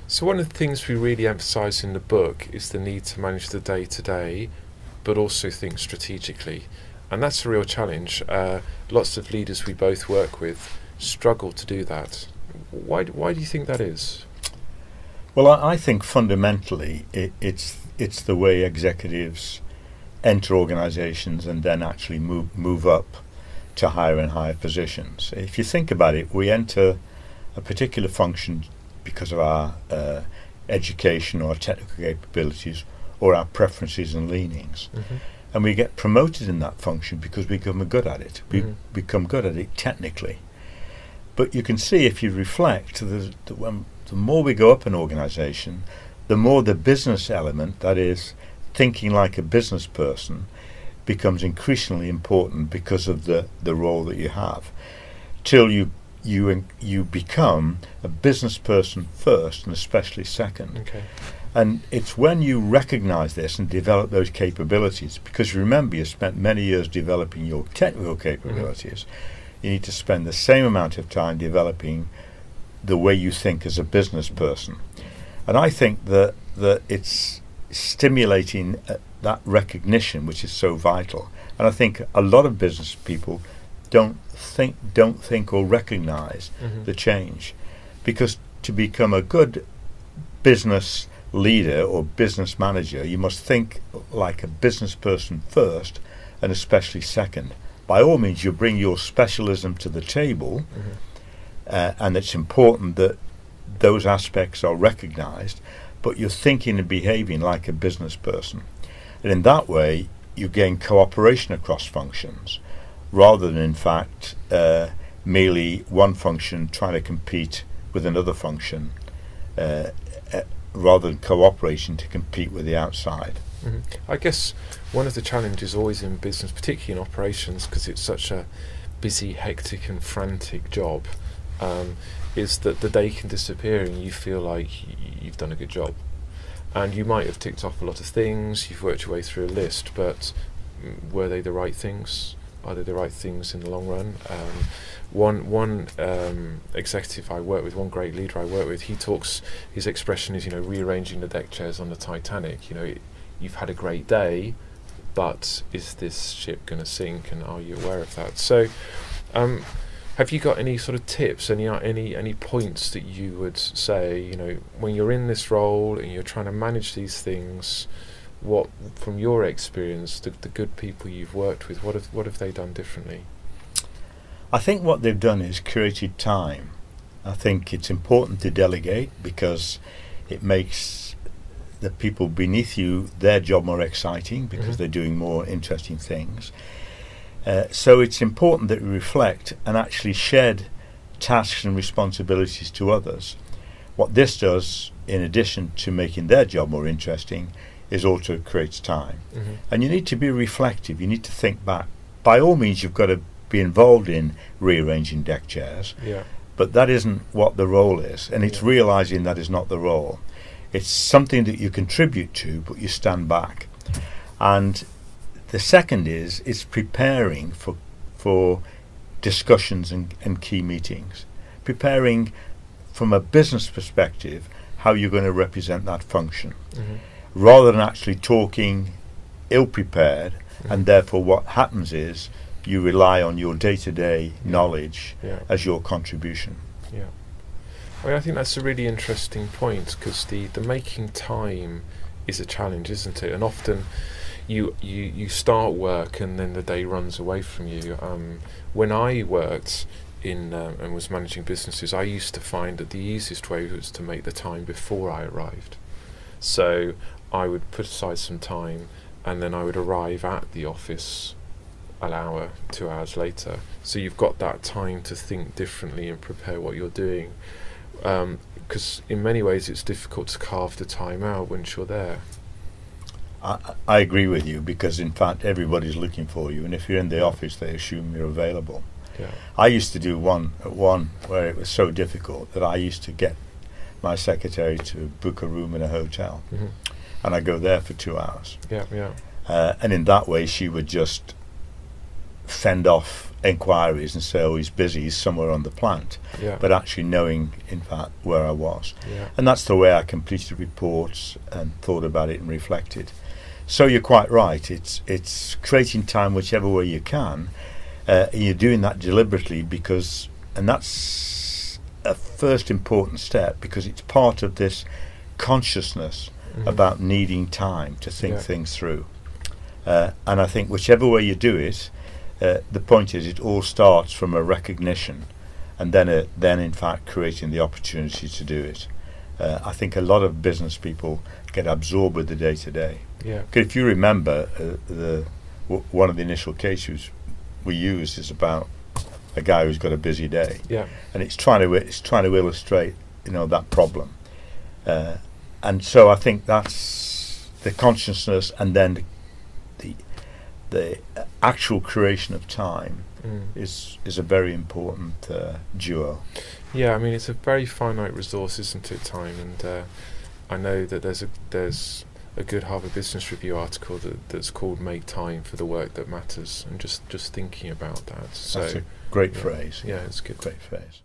So one of the things we really emphasise in the book is the need to manage the day-to-day, but also think strategically. And that's a real challenge. Lots of leaders we both work with struggle to do that. Why do you think that is? Well, I think fundamentally it's the way executives enter organisations and then actually move up to higher and higher positions. If you think about it, we enter a particular function because of our education or our technical capabilities or our preferences and leanings. Mm-hmm. And we get promoted in that function because we become good at it. We become good at it technically. But you can see, if you reflect, the more we go up an organisation, the more the business element, that is, thinking like a business person, becomes increasingly important because of the role that you have, till you become a business person first and especially second. Okay. And it's when you recognise this and develop those capabilities, because remember, you spent many years developing your technical capabilities, you need to spend the same amount of time developing the way you think as a business person. And I think that it's stimulating that recognition which is so vital. And I think a lot of business people don't think or recognise the change, because to become a good business leader or business manager, you must think like a business person first and especially second. By all means, you bring your specialism to the table, and it's important that those aspects are recognised, but you're thinking and behaving like a business person. And in that way, you gain cooperation across functions, rather than, in fact, merely one function trying to compete with another function, rather than cooperation to compete with the outside. I guess one of the challenges always in business, particularly in operations, because it's such a busy, hectic and frantic job, is that the day can disappear and you feel like you've done a good job. And you might have ticked off a lot of things, you've worked your way through a list, but were they the right things? Are they the right things in the long run? One executive I work with, one great leader I work with, his expression is, rearranging the deck chairs on the Titanic. You've had a great day, but is this ship going to sink, and are you aware of that? So have you got any sort of tips, any points that you would say, when you're in this role and you're trying to manage these things, what, from your experience, the good people you've worked with, what have they done differently? I think what they've done is created time. I think it's important to delegate because it makes the people beneath you, their job more exciting because they're doing more interesting things. So it's important that we reflect and actually shed tasks and responsibilities to others. What this does, in addition to making their job more interesting, is also creates time. And you need to be reflective, you need to think back. By all means, you've got to be involved in rearranging deck chairs, but that isn't what the role is, and it's realising that is not the role. It's something that you contribute to, but you stand back. And the second is, it's preparing for discussions and key meetings. Preparing from a business perspective how you're going to represent that function, rather than actually talking ill-prepared, and therefore what happens is you rely on your day-to-day knowledge as your contribution. I think that's a really interesting point, because the making time is a challenge, isn't it? And often you start work and then the day runs away from you. When I worked in and was managing businesses, I used to find that the easiest way was to make the time before I arrived. So I would put aside some time and then I would arrive at the office an hour, 2 hours later. So you've got that time to think differently and prepare what you're doing. Because in many ways it's difficult to carve the time out once you're there. I agree with you, because in fact everybody's looking for you, and if you're in the office they assume you're available. I used to do one where it was so difficult that I used to get my secretary to book a room in a hotel, and I go there for 2 hours. And in that way she would just fend off inquiries and say, oh, he's busy, he's somewhere on the plant, Yeah. but actually knowing, in fact, where I was. Yeah. And that's the way I completed reports and thought about it and reflected. So you're quite right. It's creating time whichever way you can. And you're doing that deliberately and that's a first important step, because it's part of this consciousness about needing time to think things through. And I think whichever way you do it, the point is it all starts from a recognition, and then in fact creating the opportunity to do it. I think a lot of business people get absorbed with the day-to-day. Yeah. If you remember, one of the initial cases we used is about a guy who's got a busy day, Yeah. and it's trying to illustrate, that problem. And so I think that's the consciousness, and then the actual creation of time is a very important duo. Yeah, I mean, it's a very finite resource, isn't it, time? And I know that there's a good Harvard Business Review article that's called "Make Time for the Work That Matters," and just thinking about that. So That's a great phrase. Yeah, it's good. Great phrase.